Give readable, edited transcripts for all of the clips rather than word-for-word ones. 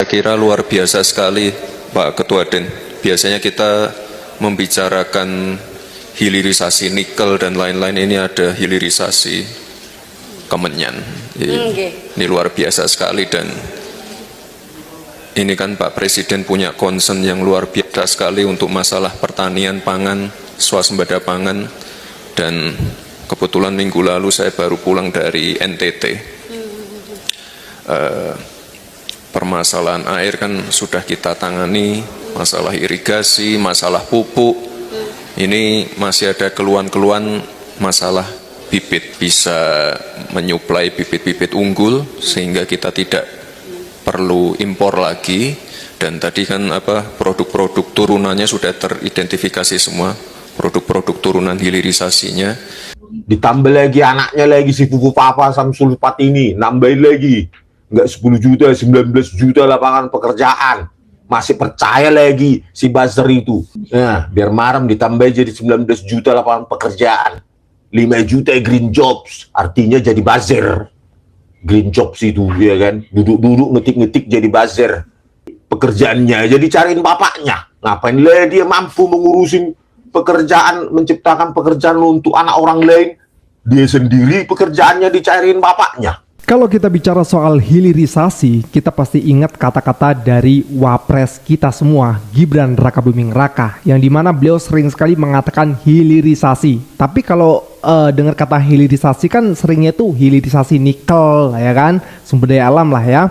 Saya kira luar biasa sekali Pak Ketua Den. Biasanya kita membicarakan hilirisasi nikel dan lain-lain, ini ada hilirisasi Kemenyan. Ini luar biasa sekali, dan ini kan Pak Presiden punya concern yang luar biasa sekali untuk masalah pertanian pangan, swasembada pangan, dan kebetulan minggu lalu saya baru pulang dari NTT. Permasalahan air kan sudah kita tangani, masalah irigasi, masalah pupuk. Ini masih ada keluhan-keluhan masalah bibit, bisa menyuplai bibit-bibit unggul sehingga kita tidak perlu impor lagi. Dan tadi kan produk-produk turunannya sudah teridentifikasi semua, produk-produk turunan hilirisasinya. Ditambah lagi anaknya lagi si Fufu Papa Samsul Fatini, nambahin lagi. Nggak 10 juta, 19 juta lapangan pekerjaan. Masih percaya lagi si buzzer itu. Nah, biar marem ditambah jadi 19 juta lapangan pekerjaan. 5 juta green jobs, artinya jadi buzzer. Green jobs itu, ya kan? Duduk-duduk ngetik-ngetik jadi buzzer. Pekerjaannya jadi cariin bapaknya. Ngapain lah dia mampu mengurusin pekerjaan, menciptakan pekerjaan untuk anak orang lain. Dia sendiri pekerjaannya dicariin bapaknya. Kalau kita bicara soal hilirisasi, kita pasti ingat kata-kata dari Wapres kita semua, Gibran Rakabuming Raka, yang dimana beliau sering sekali mengatakan hilirisasi. Tapi kalau dengar kata hilirisasi kan seringnya tuh hilirisasi nikel, ya kan, sumber daya alam lah ya.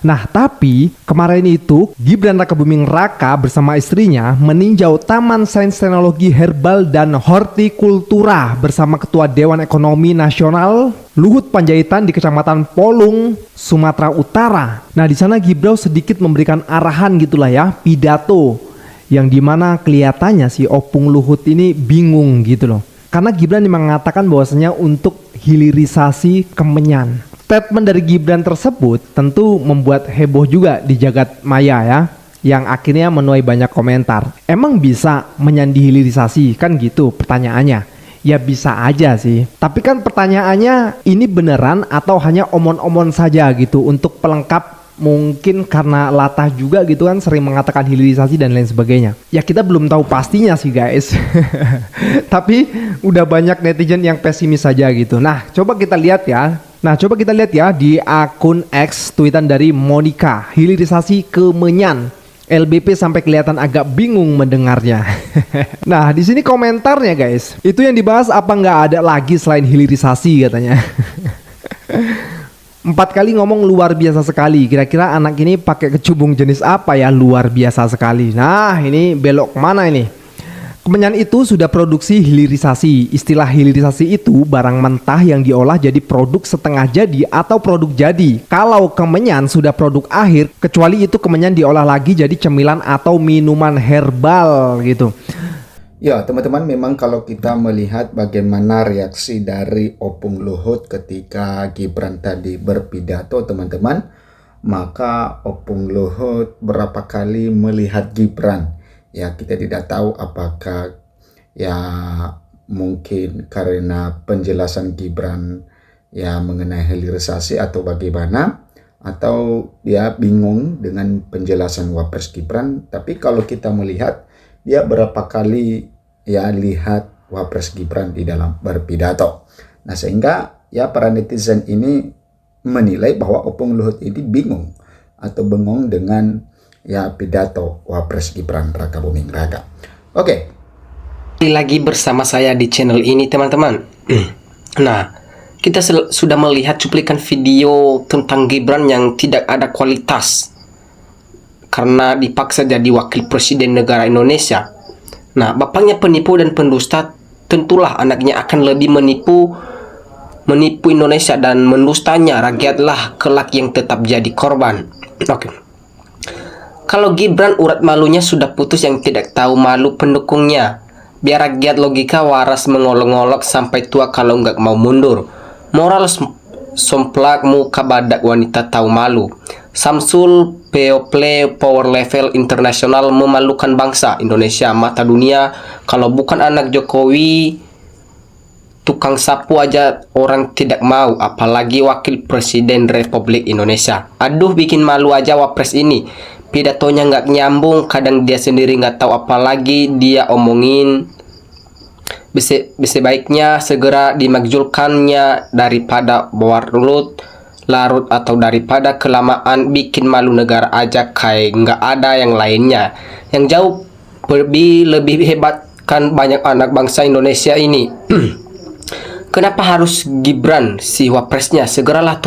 Nah, tapi kemarin itu Gibran Rakabuming Raka bersama istrinya meninjau Taman Sains Teknologi Herbal dan Hortikultura bersama Ketua Dewan Ekonomi Nasional Luhut Panjaitan di Kecamatan Polung, Sumatera Utara. Nah, di sana Gibran sedikit memberikan arahan gitulah ya, pidato yang dimana kelihatannya si Opung Luhut ini bingung gitu loh. Karena Gibran mengatakan bahwasanya untuk hilirisasi Kemenyan. Statement dari Gibran tersebut tentu membuat heboh juga di jagat maya ya, yang akhirnya menuai banyak komentar. Emang bisa menyandi hilirisasi kan gitu pertanyaannya? Ya bisa aja sih. Tapi kan pertanyaannya ini beneran atau hanya omon-omon saja gitu untuk pelengkap, mungkin karena latah juga gitu kan sering mengatakan hilirisasi dan lain sebagainya. Ya kita belum tahu pastinya sih guys. Tapi udah banyak netizen yang pesimis saja gitu. Nah coba kita lihat ya di akun X tweetan dari Monica, hilirisasi Kemenyan. LBP sampai kelihatan agak bingung mendengarnya. Nah di sini komentarnya guys, itu yang dibahas apa nggak ada lagi selain hilirisasi katanya. 4 kali ngomong luar biasa sekali. Kira-kira anak ini pakai kecubung jenis apa ya luar biasa sekali. Nah ini belok kemana ini? Kemenyan itu sudah produksi hilirisasi. Istilah hilirisasi itu barang mentah yang diolah jadi produk setengah jadi atau produk jadi. Kalau kemenyan sudah produk akhir, kecuali itu kemenyan diolah lagi jadi cemilan atau minuman herbal gitu. Ya teman-teman, memang kalau kita melihat bagaimana reaksi dari Opung Luhut ketika Gibran tadi berpidato teman-teman, maka Opung Luhut berapa kali melihat Gibran. Ya kita tidak tahu apakah ya mungkin karena penjelasan Gibran ya mengenai hilirisasi atau bagaimana, atau dia bingung dengan penjelasan Wapres Gibran. Tapi kalau kita melihat dia berapa kali ya lihat Wapres Gibran di dalam berpidato. Nah sehingga ya para netizen ini menilai bahwa Opung Luhut ini bingung atau bengong dengan ya pidato Wapres Gibran Rakabuming Raka. Oke. Lagi bersama saya di channel ini teman-teman. Nah, kita sudah melihat cuplikan video tentang Gibran yang tidak ada kualitas karena dipaksa jadi wakil presiden negara Indonesia. Nah, bapaknya penipu dan pendusta, tentulah anaknya akan lebih menipu Indonesia dan mendustanya. Rakyatlah kelak yang tetap jadi korban. Oke. Kalau Gibran urat malunya sudah putus, yang tidak tahu malu pendukungnya. Biar rakyat logika waras mengolok-olok sampai tua kalau nggak mau mundur. Moral somplak muka badak wanita tahu malu. Samsul People Power Level Internasional memalukan bangsa Indonesia mata dunia. Kalau bukan anak Jokowi tukang sapu aja orang tidak mau, apalagi wakil presiden Republik Indonesia. Aduh, bikin malu aja wapres ini. Pidatonya nggak nyambung, kadang dia sendiri nggak tahu apalagi dia omongin. Sebaiknya segera dimakzulkannya daripada larut atau daripada kelamaan bikin malu negara aja kayak nggak ada yang lainnya. Yang jauh lebih hebat kan banyak anak bangsa Indonesia ini. Kenapa harus Gibran si wapresnya? Segeralah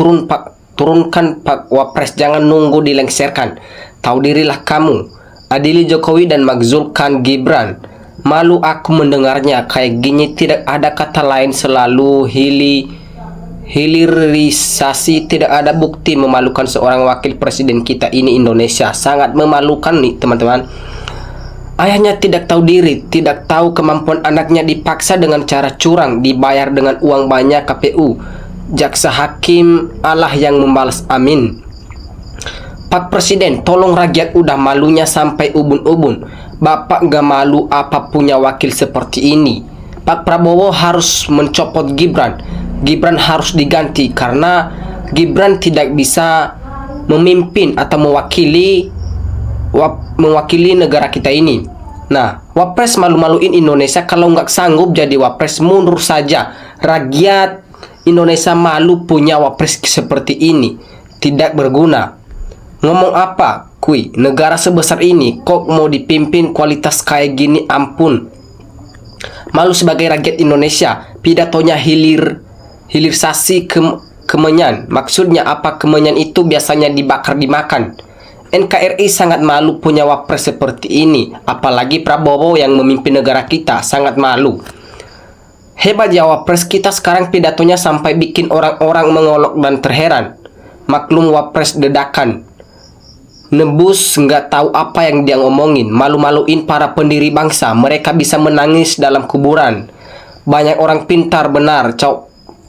turunkan Pak Wapres, jangan nunggu dilengserkan. Tahu dirilah kamu. Adili Jokowi dan makzulkan Gibran. Malu aku mendengarnya kayak gini, tidak ada kata lain, selalu hilirisasi, tidak ada bukti memalukan seorang wakil presiden kita ini. Indonesia sangat memalukan nih teman-teman. Ayahnya tidak tahu diri, tidak tahu kemampuan anaknya, dipaksa dengan cara curang, dibayar dengan uang banyak KPU. Jaksa hakim Allah yang membalas, amin. Pak Presiden, tolong rakyat udah malunya sampai ubun-ubun. Bapak gak malu apa punya wakil seperti ini? Pak Prabowo harus mencopot Gibran. Gibran harus diganti karena Gibran tidak bisa memimpin atau mewakili negara kita ini. Nah, wapres malu-maluin Indonesia. Kalau nggak sanggup jadi wapres, mundur saja. Rakyat Indonesia malu punya wapres seperti ini, tidak berguna. Ngomong apa, kui? Negara sebesar ini kok mau dipimpin kualitas kayak gini, ampun. Malu sebagai rakyat Indonesia. Pidatonya hilirisasi kemenyan. Maksudnya apa? Kemenyan itu biasanya dibakar dimakan. NKRI sangat malu punya wapres seperti ini, apalagi Prabowo yang memimpin negara kita, sangat malu. Hebat ya wapres kita sekarang, pidatonya sampai bikin orang-orang mengolok dan terheran. Maklum wapres dedakan, nebus nggak tahu apa yang dia ngomongin, malu-maluin para pendiri bangsa, mereka bisa menangis dalam kuburan. Banyak orang pintar benar,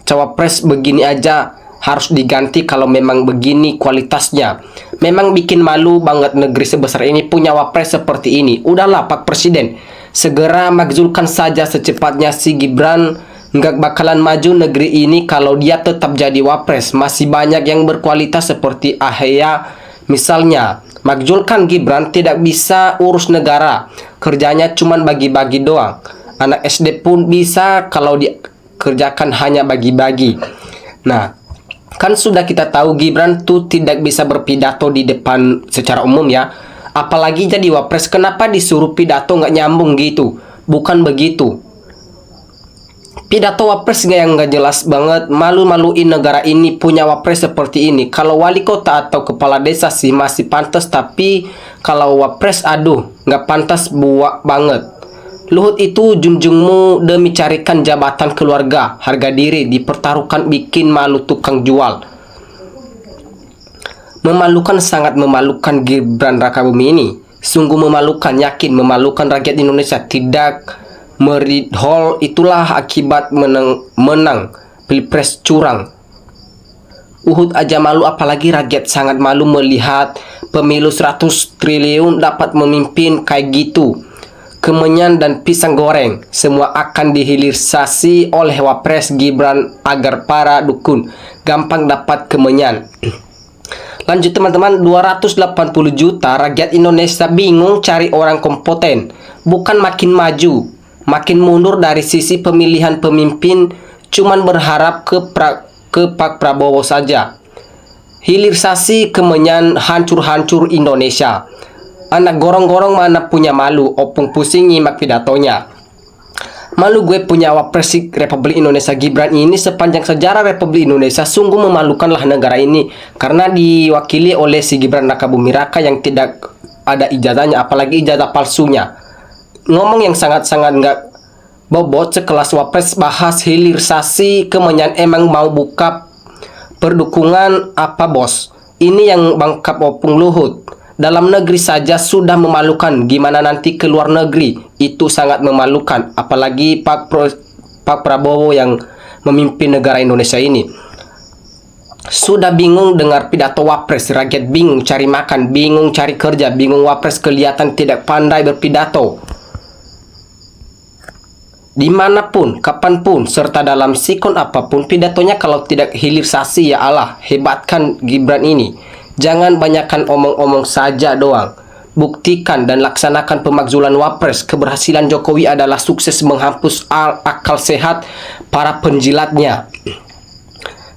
cawapres begini aja harus diganti kalau memang begini kualitasnya. Memang bikin malu banget negeri sebesar ini punya wapres seperti ini. Udahlah Pak Presiden, segera makzulkan saja secepatnya si Gibran. Nggak bakalan maju negeri ini kalau dia tetap jadi wapres. Masih banyak yang berkualitas seperti Ahaya misalnya. Makzulkan Gibran, tidak bisa urus negara, kerjanya cuman bagi-bagi doang. Anak SD pun bisa kalau dikerjakan hanya bagi-bagi. Nah, kan sudah kita tahu Gibran tuh tidak bisa berpidato di depan secara umum ya. Apalagi jadi wapres, kenapa disuruh pidato nggak nyambung gitu? Bukan begitu. Pidato wapres yang nggak jelas banget, malu-maluin negara ini punya wapres seperti ini. Kalau wali kota atau kepala desa sih masih pantas, tapi kalau wapres aduh nggak pantas banget. Luhut itu junjungmu demi carikan jabatan keluarga, harga diri dipertaruhkan, bikin malu tukang jual. Memalukan, sangat memalukan Gibran Rakabumi ini. Sungguh memalukan, yakin memalukan rakyat Indonesia. Tidak meridhol, itulah akibat menang pilpres curang. Uhud aja malu, apalagi rakyat sangat malu melihat pemilu 100 triliun dapat memimpin kayak gitu. Kemenyan dan pisang goreng semua akan dihilirisasi oleh wapres Gibran agar para dukun gampang dapat kemenyan. Lanjut teman-teman, 280 juta rakyat Indonesia bingung cari orang kompeten. Bukan makin maju, makin mundur dari sisi pemilihan pemimpin, cuman berharap ke Pak Prabowo saja. Hilirisasi kemenyan, hancur-hancur Indonesia. Anak gorong-gorong mana punya malu, opung pusing nyimak pidatonya. Malu gue punya wapres Republik Indonesia Gibran ini. Sepanjang sejarah Republik Indonesia sungguh memalukanlah negara ini, karena diwakili oleh si Gibran Rakabumi Raka yang tidak ada ijazahnya, apalagi ijazah palsunya. Ngomong yang sangat-sangat nggak bobot sekelas wapres bahas hilirisasi kemenyan, emang mau buka perdukungan apa bos? Ini yang bangkap opung Luhut. Dalam negeri saja sudah memalukan, gimana nanti ke luar negeri? Itu sangat memalukan, apalagi Pak Prabowo yang memimpin negara Indonesia ini. Sudah bingung dengar pidato wapres, rakyat bingung cari makan, bingung cari kerja, bingung wapres kelihatan tidak pandai berpidato. dimanapun, kapanpun, serta dalam sikon apapun pidatonya. Kalau tidak hilirisasi, ya Allah, hebatkan Gibran ini. Jangan banyakkan omong-omong saja doang. Buktikan dan laksanakan pemakzulan Wapres. Keberhasilan Jokowi adalah sukses menghapus akal sehat para penjilatnya.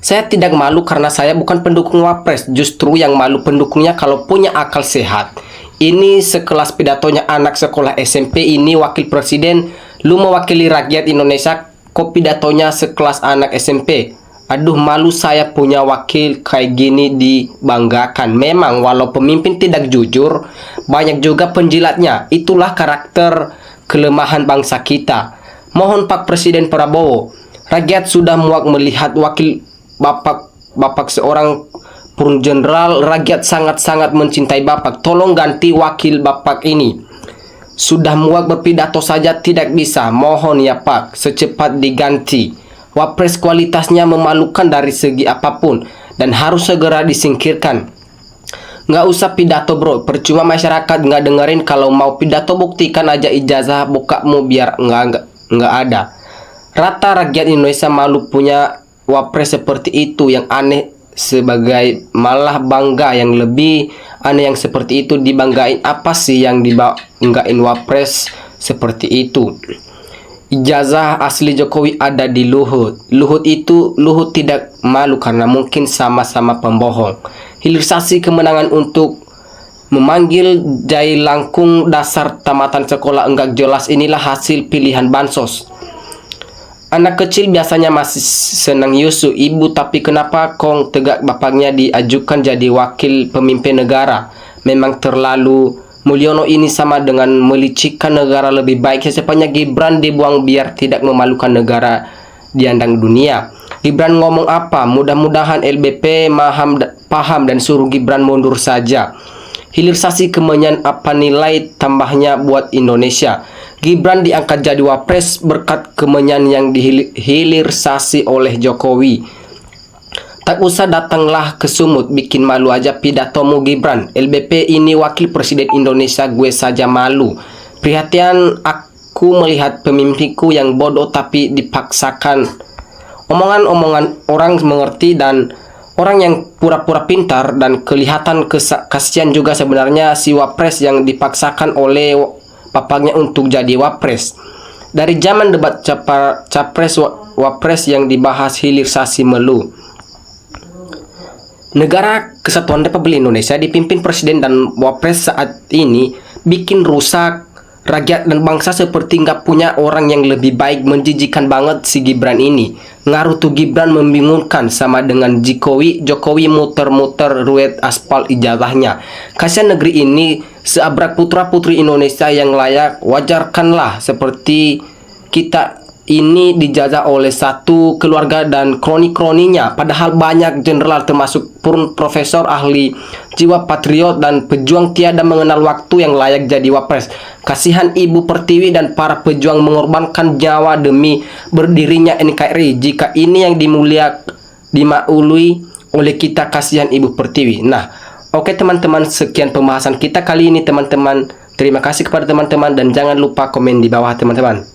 Saya tidak malu karena saya bukan pendukung Wapres. Justru yang malu pendukungnya kalau punya akal sehat. Ini sekelas pidatonya anak sekolah SMP, ini wakil presiden, lu mewakili rakyat Indonesia, kok pidatonya sekelas anak SMP. Aduh, malu saya punya wakil kayak gini, dibanggakan. Memang walau pemimpin tidak jujur, banyak juga penjilatnya. Itulah karakter kelemahan bangsa kita. Mohon Pak Presiden Prabowo, rakyat sudah muak melihat wakil Bapak seorang purun jenderal. Rakyat sangat-sangat mencintai Bapak. Tolong ganti wakil Bapak ini. Sudah muak berpidato saja tidak bisa. Mohon ya Pak, secepat diganti. Wapres kualitasnya memalukan dari segi apapun dan harus segera disingkirkan. Nggak usah pidato bro, percuma masyarakat nggak dengerin. Kalau mau pidato buktikan aja ijazah bokapmu biar nggak ada. Rata rakyat Indonesia malu punya Wapres seperti itu. Yang aneh sebagai malah bangga. Yang lebih aneh yang seperti itu dibanggain. Apa sih yang dibanggain Wapres seperti itu? Ijazah asli Jokowi ada di Luhut. Luhut tidak malu karena mungkin sama-sama pembohong. Hilirisasi kemenangan untuk memanggil Jai Langkung dasar tamatan sekolah enggak jelas, inilah hasil pilihan bansos. Anak kecil biasanya masih senang yusu ibu, tapi kenapa kong tegak bapaknya diajukan jadi wakil pemimpin negara? Memang terlalu. Mulyono ini sama dengan melicikkan negara. Lebih baik secepatnya Gibran dibuang biar tidak memalukan negara di andang dunia. Gibran ngomong apa? Mudah-mudahan LBP paham dan suruh Gibran mundur saja. Hilirisasi kemenyan apa nilai tambahnya buat Indonesia? Gibran diangkat jadi Wapres berkat kemenyan yang dihilirisasi oleh Jokowi. Tak usah datanglah ke Sumut, bikin malu aja pidatomu Gibran. LBP ini wakil presiden Indonesia, gue saja malu. Prihatin aku melihat pemimpinku yang bodoh tapi dipaksakan. Omongan-omongan orang mengerti dan orang yang pura-pura pintar, dan kelihatan kasihan juga sebenarnya si Wapres yang dipaksakan oleh bapaknya untuk jadi Wapres. Dari zaman debat Capres Wapres yang dibahas hilirisasi melu. Negara Kesatuan Republik Indonesia dipimpin presiden dan Wapres saat ini bikin rusak rakyat dan bangsa seperti nggak punya orang yang lebih baik. Menjijikan banget si Gibran ini. Ngaruh tuh Gibran membingungkan, sama dengan Jokowi muter-muter ruwet aspal ijazahnya. Kasihan negeri ini seabrak putra-putri Indonesia yang layak. Wajarkanlah seperti kita ini dijajah oleh satu keluarga dan kroni-kroninya. Padahal banyak jenderal termasuk purun profesor ahli jiwa patriot dan pejuang tiada mengenal waktu yang layak jadi Wapres. Kasihan Ibu Pertiwi dan para pejuang mengorbankan nyawa demi berdirinya NKRI. Jika ini yang dimaului oleh kita, kasihan Ibu Pertiwi. Nah, oke teman-teman, sekian pembahasan kita kali ini teman-teman. Terima kasih kepada teman-teman dan jangan lupa komen di bawah teman-teman.